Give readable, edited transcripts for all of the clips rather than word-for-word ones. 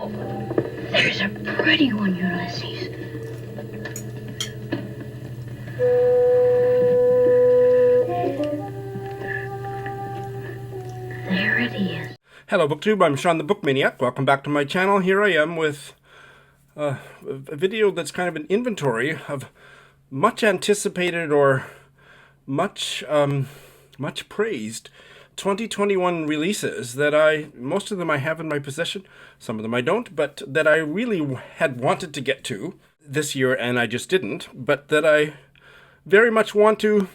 There's a pretty one, Ulysses. There it is. Hello BookTube, I'm Sean the Book Maniac. Welcome back to my channel. Here I am with a video that's kind of an inventory of much anticipated or much praised 2021 releases that most of them I have in my possession, some of them I don't, but that I really had wanted to get to this year and I just didn't, but that I very much want to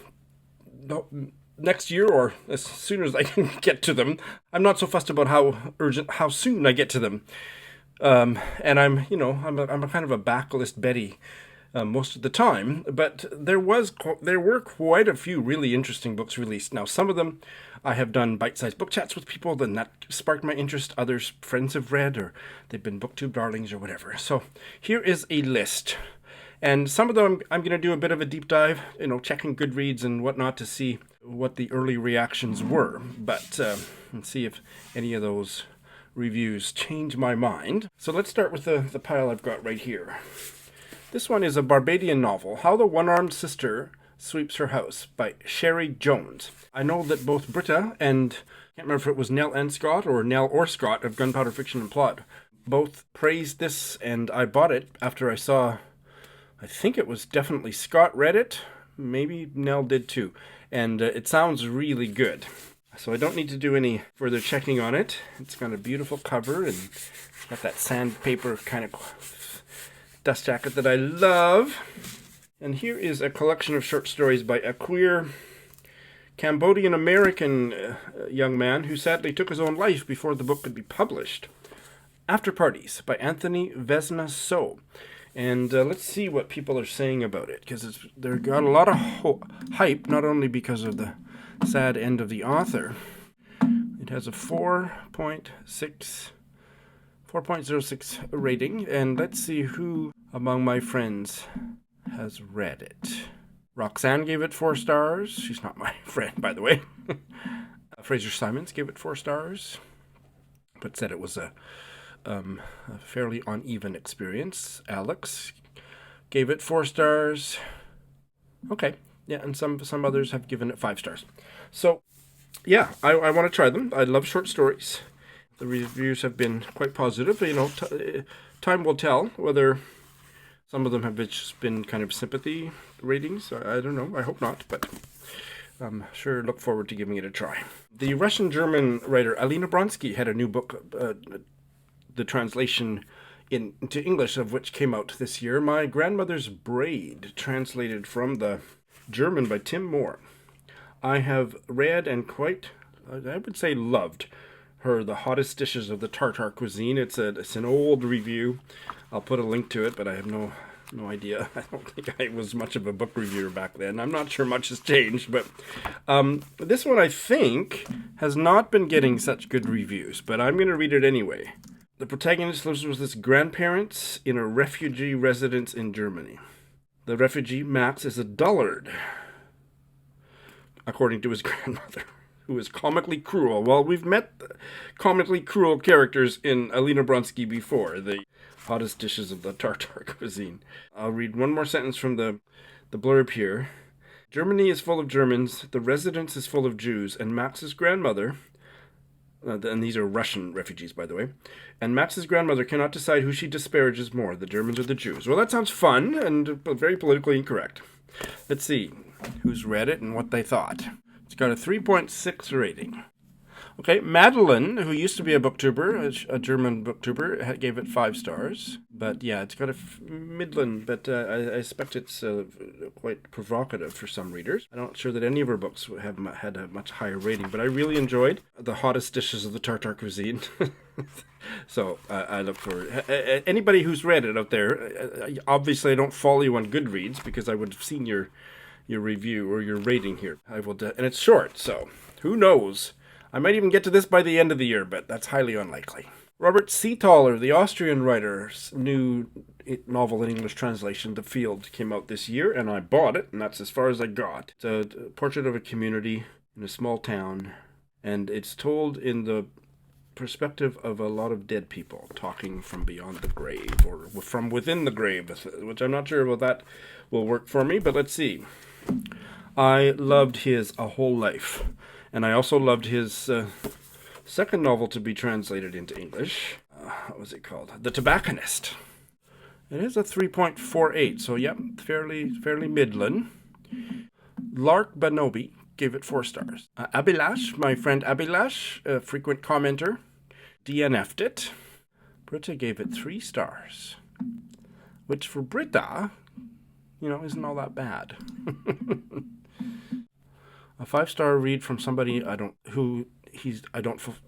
next year or as soon as I can get to them. I'm not so fussed about how soon I get to them. And I'm a kind of a backlist Betty most of the time, but there were quite a few really interesting books released. Now, some of them I have done bite-sized book chats with people, then that sparked my interest. Others friends have read, or they've been BookTube darlings or whatever. So here is a list. And some of them I'm going to do a bit of a deep dive, checking Goodreads and whatnot to see what the early reactions were. But let's see if any of those reviews change my mind. So let's start with the pile I've got right here. This one is a Barbadian novel, How the One-Armed Sister Sweeps Her House, by Cherie Jones. I know that both Britta and, I can't remember if it was Nell and Scott, or Nell or Scott of Gunpowder Fiction and Plot, both praised this, and I bought it after I saw, I think it was definitely Scott read it, maybe Nell did too, and it sounds really good. So I don't need to do any further checking on it. It's got a beautiful cover and got that sandpaper kind of dust jacket that I love. And here is a collection of short stories by a queer Cambodian-American young man who sadly took his own life before the book could be published. Afterparties by Anthony Veasna So. And let's see what people are saying about it, because they've got a lot of hype, not only because of the sad end of the author. It has a 4.06 rating, and let's see who among my friends has read it. Roxanne gave it 4 stars. She's not my friend, by the way. Fraser Simons gave it 4 stars, but said it was a fairly uneven experience. Alex gave it 4 stars. Okay, yeah, and some others have given it 5 stars. So, yeah, I want to try them. I love short stories. The reviews have been quite positive. Time will tell whether some of them have just been kind of sympathy ratings. I don't know. I hope not, but I'm sure look forward to giving it a try. The Russian-German writer Alina Bronsky had a new book, the translation into English of which came out this year, My Grandmother's Braid, translated from the German by Tim Moore. I have read and quite, I would say, loved her The Hottest Dishes of the Tartar Cuisine. It's an old review. I'll put a link to it, but I have no idea. I don't think I was much of a book reviewer back then. I'm not sure much has changed, but this one I think has not been getting such good reviews, but I'm going to read it anyway. The protagonist lives with his grandparents in a refugee residence in Germany. The refugee, Max, is a dullard, according to his grandmother, who is comically cruel. Well, we've met comically cruel characters in Alina Bronsky before, the Hottest Dishes of the Tartar Cuisine. I'll read one more sentence from the blurb here. Germany is full of Germans, the residence is full of Jews, and Max's grandmother, and these are Russian refugees, by the way, and Max's grandmother cannot decide who she disparages more, the Germans or the Jews. Well, that sounds fun and very politically incorrect. Let's see who's read it and what they thought. It's got a 3.6 rating. Okay, Madeline, who used to be a booktuber, a German booktuber, gave it 5 stars. But yeah, it's got a midland, but I expect it's quite provocative for some readers. I'm not sure that any of her books have had a much higher rating, but I really enjoyed The Hottest Dishes of the Tartar Cuisine. So I look forward. Anybody who's read it out there, obviously I don't follow you on Goodreads because I would have seen your review or your rating here. I will, and it's short, so who knows? I might even get to this by the end of the year, but that's highly unlikely. Robert Seethaler, the Austrian writer's new novel in English translation, The Field, came out this year, and I bought it, and that's as far as I got. It's a portrait of a community in a small town, and it's told in the perspective of a lot of dead people talking from beyond the grave, or from within the grave, which I'm not sure that will work for me, but let's see. I loved his A Whole Life, and I also loved his second novel to be translated into English. What was it called? The Tobacconist. It is a 3.48, so yep, fairly midland. Lark Banobi gave it 4 stars. Abilash, my friend Abilash, a frequent commenter, DNF'd it. Britta gave it 3 stars, which for Britta, isn't all that bad. A 5-star read from somebody I don't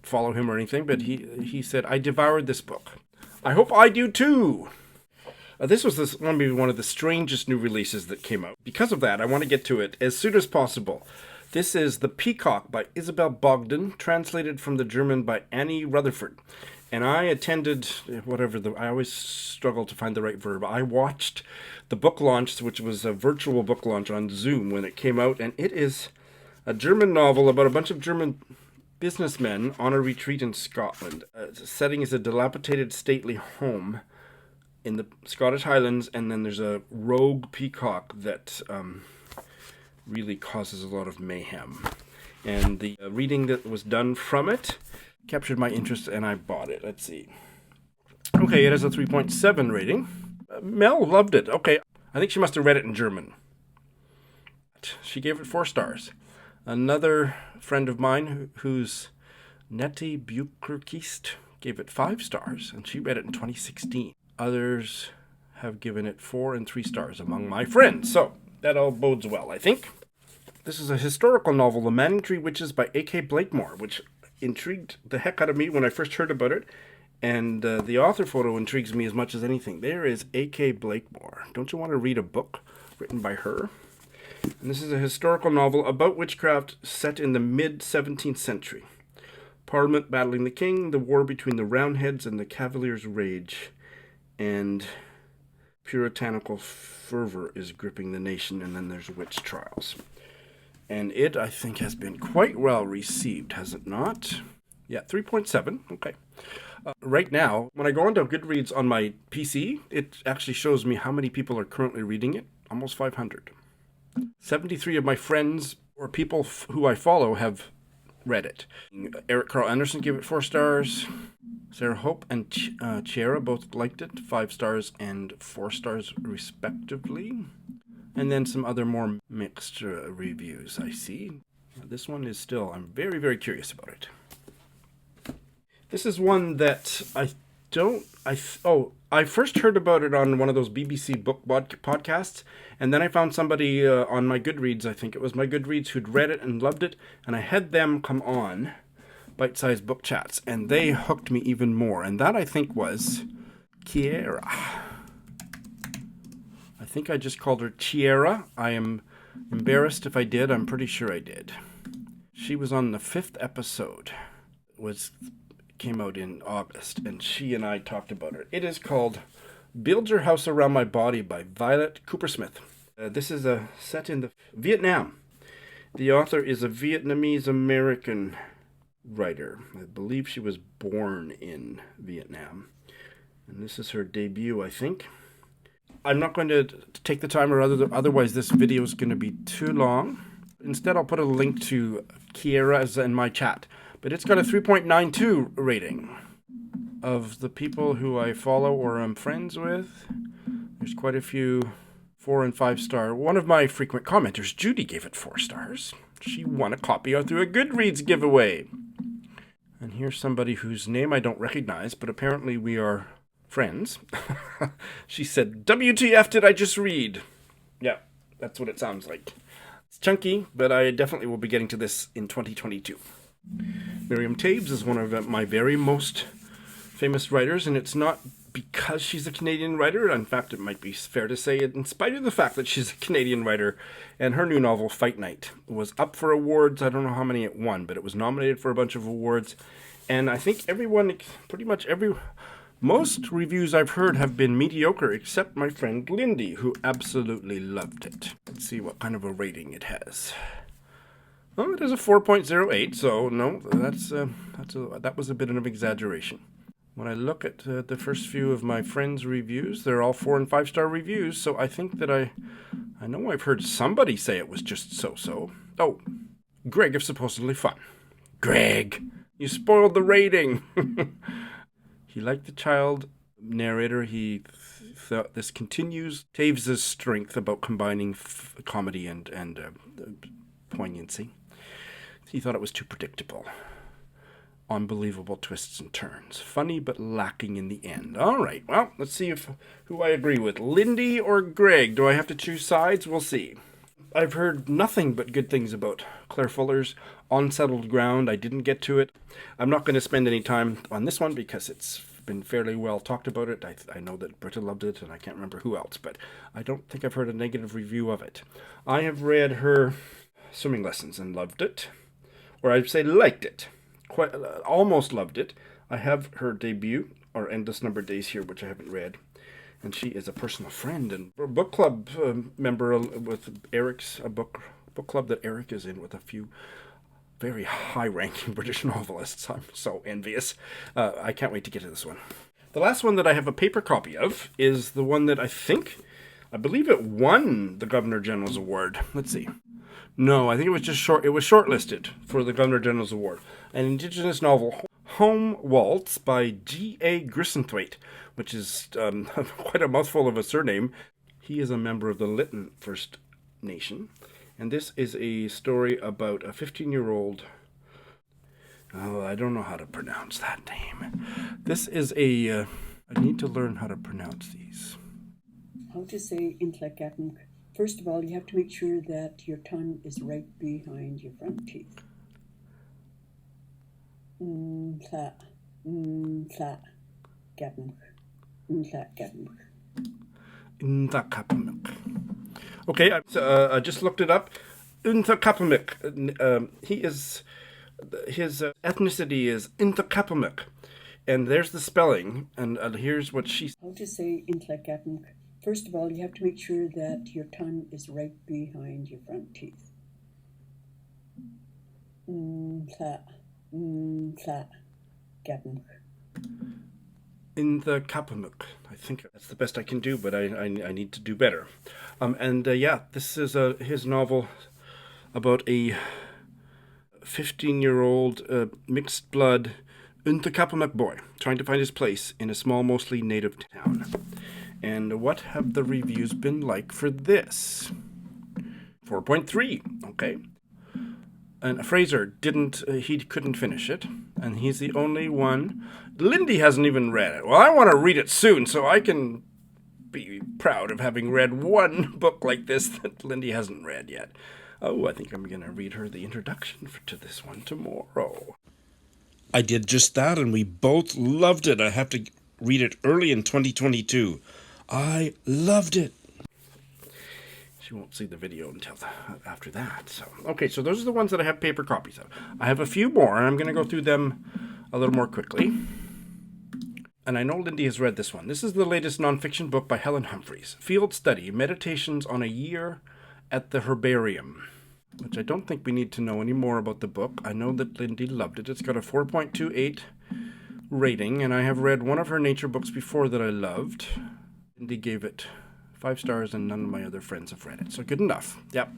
follow him or anything, but he said, I devoured this book. I hope I do too. This was maybe one of the strangest new releases that came out. Because of that, I want to get to it as soon as possible. This is The Peacock by Isabel Bogdan, translated from the German by Annie Rutherford. And I attended, I always struggle to find the right verb. I watched the book launch, which was a virtual book launch on Zoom when it came out. And it is a German novel about a bunch of German businessmen on a retreat in Scotland. The setting is a dilapidated stately home in the Scottish Highlands, and then there's a rogue peacock that really causes a lot of mayhem. And the reading that was done from it captured my interest, and I bought it. Let's see. Okay, it has a 3.7 rating. Mel loved it. Okay, I think she must have read it in German. She gave it 4 stars. Another friend of mine who's Nettie Bukerkist gave it 5 stars, and she read it in 2016. Others have given it 4 and 3 stars among my friends, so that all bodes well, I think. This is a historical novel, The Manningtree Witches by A.K. Blakemore, which intrigued the heck out of me when I first heard about it, and the author photo intrigues me as much as anything. There is A.K. Blakemore. Don't you want to read a book written by her? And this is a historical novel about witchcraft set in the mid-17th century. Parliament battling the king, the war between the Roundheads and the Cavaliers' rage, and puritanical fervor is gripping the nation, and then there's witch trials. And it, I think, has been quite well received, has it not? Yeah, 3.7, okay. Right now, when I go onto Goodreads on my PC, it actually shows me how many people are currently reading it, almost 500. 73 of my friends or people who I follow have read it. Eric Carl Anderson gave it 4 stars. Sarah Hope and Cherie both liked it, 5 stars and 4 stars respectively. And then some other more mixed reviews I see. This one is still, I'm very, very curious about it. This is one that I first heard about it on one of those BBC book podcasts, and then I found somebody on my Goodreads, I think it was my Goodreads, who'd read it and loved it, and I had them come on Bite-Sized Book Chats, and they hooked me even more, and that I think was Cherie. I think I just called her Cherie. I am embarrassed if I did. I'm pretty sure I did. She was on the 5th episode. Came out in August, and she and I talked about it. It is called Build Your House Around My Body by Violet Kupersmith. This is set in Vietnam. The author is a Vietnamese-American writer. I believe she was born in Vietnam. And this is her debut, I think. I'm not going to take the time, or otherwise this video is going to be too long. Instead, I'll put a link to Chierie's in my chat. But it's got a 3.92 rating. Of the people who I follow or am friends with, there's quite a few 4 and 5 star. One of my frequent commenters, Judy, gave it 4 stars. She won a copy through a Goodreads giveaway. And here's somebody whose name I don't recognize, but apparently we are friends. She said, WTF did I just read? Yeah, that's what it sounds like. It's chunky, but I definitely will be getting to this in 2022. Miriam Toews is one of my very most famous writers, and it's not because she's a Canadian writer. In fact, it might be fair to say it in spite of the fact that she's a Canadian writer. And her new novel, Fight Night, was up for awards. I don't know how many it won, but it was nominated for a bunch of awards. And I think most reviews I've heard have been mediocre, except my friend Lindy, who absolutely loved it. Let's see what kind of a rating it has. Oh, it is a 4.08, so no, that was a bit of an exaggeration. When I look at the first few of my friends' reviews, they're all 4 and 5-star reviews, so I think that I know I've heard somebody say it was just so-so. Oh, Greg of Supposedly Fun. Greg, you spoiled the rating. He liked the child narrator. He thought this continues Toews' strength about combining comedy and poignancy. He thought it was too predictable. Unbelievable twists and turns. Funny but lacking in the end. All right, well, let's see who I agree with. Lindy or Greg? Do I have to choose sides? We'll see. I've heard nothing but good things about Claire Fuller's Unsettled Ground. I didn't get to it. I'm not going to spend any time on this one because it's been fairly well talked about it. I know that Britta loved it, and I can't remember who else, but I don't think I've heard a negative review of it. I have read her swimming lessons and loved it, or I'd say liked it. Quite almost loved it. I have her debut, or Endless Number Days here, which I haven't read. And she is a personal friend and a book club member with Eric's, a book club that Eric is in with a few very high-ranking British novelists. I'm so envious. I can't wait to get to this one. The last one that I have a paper copy of is the one that I believe it won the Governor General's Award. Let's see. No, I think it was just short. It was shortlisted for the Governor General's Award. An Indigenous novel, Home Waltz by G.A. Grisenthwaite, which is quite a mouthful of a surname. He is a member of the Lytton First Nation. And this is a story about a 15-year-old... Oh, I don't know how to pronounce that name. This is I need to learn how to pronounce these. How to say Intlakatmk. First of all, you have to make sure that your tongue is right behind your front teeth. Ntla, Gatmk. Intlakatmk. Intlakatmk. Okay, I just looked it up. Intlakatmk. His ethnicity is Intlakatmk. And there's the spelling, and here's what she... How to say Intlakatmk. First of all, you have to make sure that your tongue is right behind your front teeth. Gatmk. In the Kapamuk. I think that's the best I can do, but I need to do better. This is his novel about a 15-year-old mixed blood Unthakapamuk boy trying to find his place in a small, mostly native town. And what have the reviews been like for this? 4.3. Okay. And Fraser couldn't finish it, and he's the only one. Lindy hasn't even read it. Well, I want to read it soon so I can be proud of having read one book like this that Lindy hasn't read yet. Oh, I think I'm going to read her the introduction to this one tomorrow. I did just that, and we both loved it. I have to read it early in 2022. I loved it. She won't see the video until after that. So those are the ones that I have paper copies of. I have a few more, and I'm going to go through them a little more quickly. And I know Lindy has read this one. This is the latest nonfiction book by Helen Humphreys. Field Study, Meditations on a Year at the Herbarium, which I don't think we need to know any more about the book. I know that Lindy loved it. It's got a 4.28 rating, and I have read one of her nature books before that I loved. Lindy gave it 5 stars, and none of my other friends have read it. So good enough. Yep.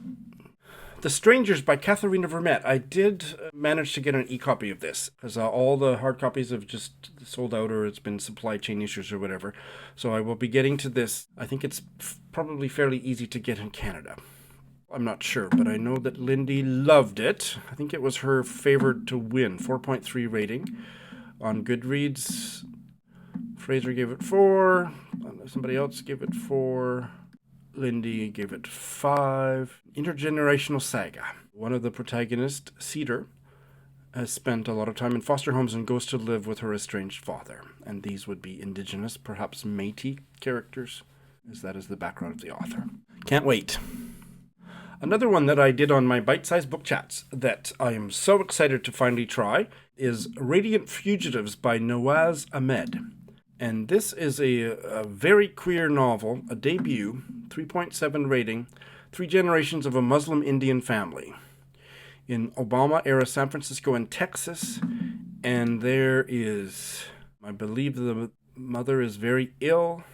The Strangers by Katherena Vermette. I did manage to get an e-copy of this, because all the hard copies have just sold out, or it's been supply chain issues or whatever. So I will be getting to this. I think it's probably fairly easy to get in Canada. I'm not sure, but I know that Lindy loved it. I think it was her favorite to win. 4.3 rating on Goodreads. Fraser gave it 4. Somebody else gave it 4. Lindy gave it 5. Intergenerational saga. One of the protagonists, Cedar, has spent a lot of time in foster homes and goes to live with her estranged father. And these would be Indigenous, perhaps Métis characters, as that is the background of the author. Can't wait. Another one that I did on my bite-sized book chats that I am so excited to finally try is Radiant Fugitives by Nawaaz Ahmed. And this is a very queer novel, a debut, 3.7 rating, 3 generations of a Muslim Indian family. in Obama-era San Francisco and Texas. And there is, I believe the mother is very ill.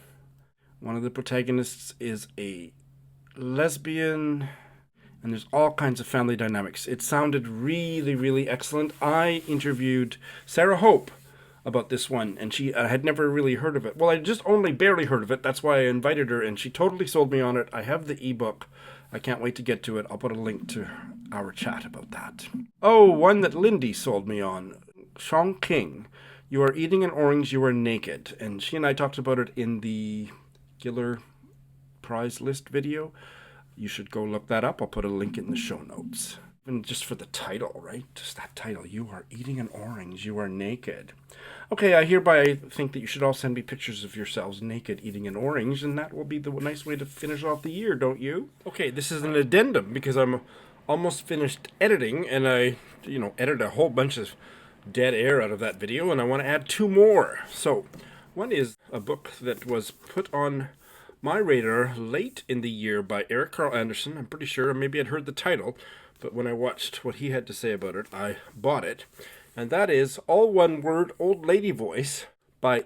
One of the protagonists is a lesbian, and there's all kinds of family dynamics. It sounded really, really excellent. I interviewed Sarah Hope about this one, and she had never really heard of it. Well, I just only barely heard of it. That's why I invited her, and she totally sold me on it. I have the ebook. I can't wait to get to it. I'll put a link to our chat about that. Oh, one that Lindy sold me on. Sheung-King. You are eating an orange, you are naked. And she and I talked about it in the Giller prize list video. You should go look that up. I'll put a link in the show notes. And just for the title, right? Just that title. You are eating an orange, you are naked. Okay, I hereby think that you should all send me pictures of yourselves naked eating an orange, and that will be the nice way to finish off the year, don't you? Okay, this is an addendum because I'm almost finished editing, and I, edited a whole bunch of dead air out of that video, and I want to add 2 more. So, one is a book that was put on my radar late in the year by Eric Carl Anderson. I'm pretty sure, maybe I'd heard the title, but when I watched what he had to say about it, I bought it. And that is All One Word Oldladyvoice by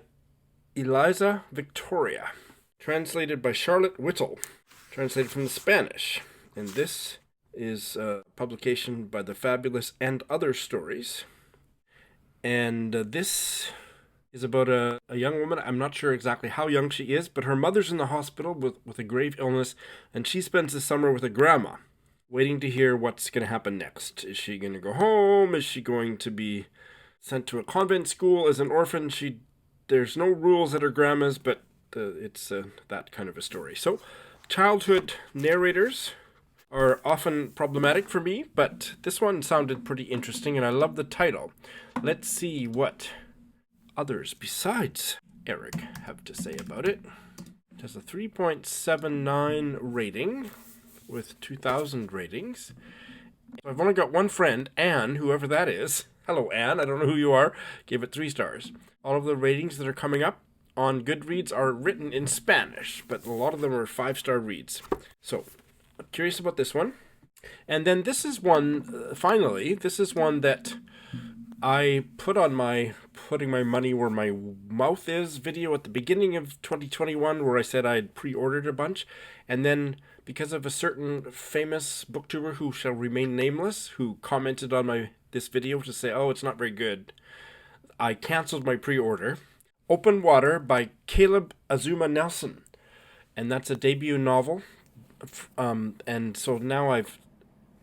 Elisa Victoria, translated by Charlotte Whittle, translated from the Spanish. And this is a publication by the Fabulous and Other Stories. And this is about a young woman. I'm not sure exactly how young she is, but her mother's in the hospital with a grave illness, and she spends the summer with a grandma, waiting to hear what's going to happen next. Is she going to go home? Is she going to be sent to a convent school as an orphan? There's no rules at her grandma's, but it's that kind of a story. So, childhood narrators are often problematic for me, but this one sounded pretty interesting, and I love the title. Let's see what others besides Eric have to say about it. It has a 3.79 rating with 2,000 ratings. So I've only got one friend, Anne, whoever that is. Hello, Anne. I don't know who you are. Gave it 3 stars. All of the ratings that are coming up on Goodreads are written in Spanish, but a lot of them are 5-star reads. So, I'm curious about this one. And then this is one, finally, this is one that I put on my putting my money where my mouth is video at the beginning of 2021, where I said I'd pre-ordered a bunch. And then because of a certain famous booktuber who shall remain nameless, who commented on this video to say, oh, it's not very good, I canceled my pre-order. Open Water by Caleb Azuma Nelson. And that's a debut novel. And so now I've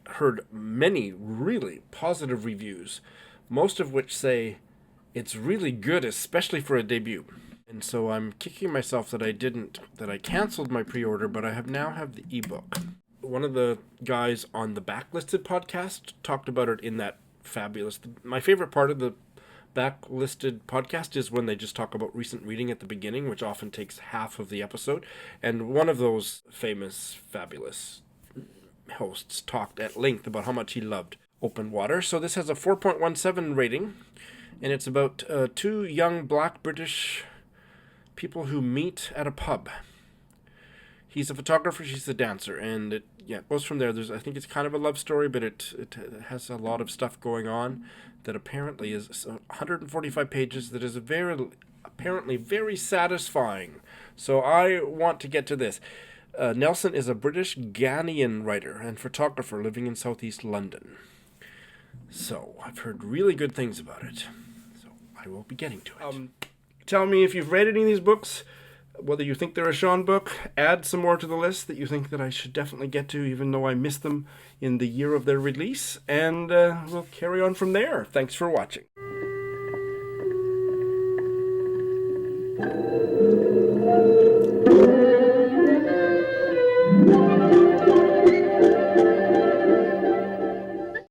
heard many really positive reviews, most of which say it's really good, especially for a debut. And so I'm kicking myself that I canceled my pre-order, but I now have the ebook. One of the guys on the Backlisted podcast talked about it in that fabulous... My favorite part of the Backlisted podcast is when they just talk about recent reading at the beginning, which often takes half of the episode. And one of those famous, fabulous hosts talked at length about how much he loved Open Water. So this has a 4.17 rating, and it's about 2 young black British people who meet at a pub. He's a photographer, she's a dancer, and it goes from there. I think it's kind of a love story, but it has a lot of stuff going on that apparently is 145 pages that is apparently very satisfying. So I want to get to this. Nelson is a British Ghanaian writer and photographer living in southeast London. So I've heard really good things about it. So I will be getting to it. Tell me if you've read any of these books, whether you think they're a Sean book. Add some more to the list that you think that I should definitely get to, even though I missed them in the year of their release. And we'll carry on from there. Thanks for watching.